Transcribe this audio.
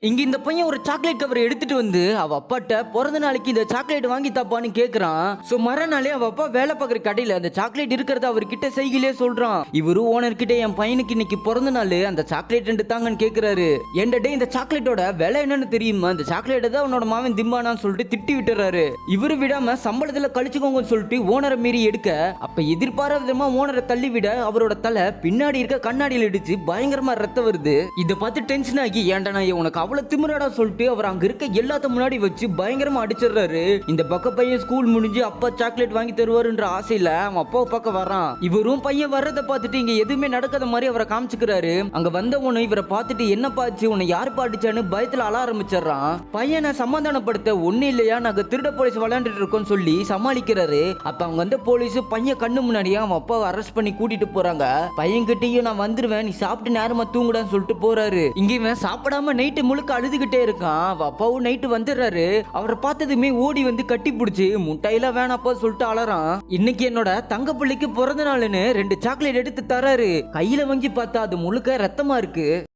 இங்க இந்த பையன் ஒரு சாக்லேட் கவர் எடுத்துட்டு வந்து அவ அப்பாட்ட பிறந்த நாளைக்கு இந்த சாக்லேட் வாங்கி தாப்பான்னு கேக்குறான். சோ மறுநாளே அவ அப்பா வேலை பார்க்குற கடையில அந்த சாக்லேட் இருக்கிறத அவர்கிட்ட செய்கிலே சொல்றான். இவரு ஓனர் கிட்ட என் பையனுக்கு இன்னைக்கு பிறந்த நாள், அந்த சாக்லேட் ரெண்டு தாங்கன்னு கேக்குறாரு. ஏன்டா டேய் இந்த சாக்லேட்டோட விலை என்னன்னு தெரியுமா? இந்த சாக்லேட் தான் உன்னோட மாவன் திம்பானான்னு சொல்லிட்டு திட்டி விட்டுறாரு. இவரு விடாம சம்பளத்துல கழிச்சுக்கோங்கன்னு சொல்லிட்டு ஓனரை மீறி எடுக்க, அப்ப எதிர்பாராத விதமா ஓனரை தள்ளி விட அவரோட தலை பின்னாடி இருக்க கண்ணாடியில் இடிச்சு பயங்கரமா ரத்தம் வருது. இதை பார்த்து டென்ஷன் ஆகி ஏன்டா நான் உனக்கு அவ்வளவு திமிராடா சொல்லிட்டு அவர் அங்க இருக்க எல்லாத்த முன்னாடி வச்சு பயங்கரமா அடிச்சிடுறாரு. இந்த பக்க பையன் ஸ்கூல் முடிஞ்சு அப்பா சாக்லேட் வாங்கி தருவாருன்ற ஆசையில அவன் அப்பாவை பார்க்க வரான். இவரும் பையன் வர்றதை பார்த்துட்டு இங்க எதுவுமே நடக்காத மாதிரி அவரை காமிச்சுக்கிறாரு. அங்க வந்தவனு இவரை பார்த்துட்டு என்ன பாச்சு உன்னை யாரு பாடிச்சான்னு பயத்துல அழ ஆரம்பிச்சிடறான். பையனை சமாதானப்படுத்த ஒண்ணு இல்லையா நாங்க திருட போலீஸ் விளையாண்டுட்டு இருக்கோம்னு சொல்லி சமாளிக்கிறாரு. அப்ப அவங்க வந்த போலீஸ் பையன் கண்ணு முன்னாடியே அவன் அப்பாவை அரெஸ்ட் பண்ணி கூட்டிட்டு போறாங்க. பையன் கிட்டயும் நான் வந்துருவேன், நீ சாப்பிட்டு நேரமா தூங்குடான்னு சொல்லிட்டு போறாரு. இங்க இவன் சாப்பிடாம நைட்டு முழுக்க அழுதுகிட்டே இருக்கான். அவ அப்பாவும் நைட்டு வந்துடுறாரு. அவரை பார்த்ததுமே ஓடி வந்து கட்டி பிடிச்சி முட்டையில வேணாப்பா சொல்லிட்டு அலறான். இன்னைக்கு என்னோட தங்க பிள்ளைக்கு பிறந்த நாள்னு 2 சாக்லேட் எடுத்து தராரு. கையில வாங்கி பார்த்தா அது முழுக்க ரத்தமா இருக்கு.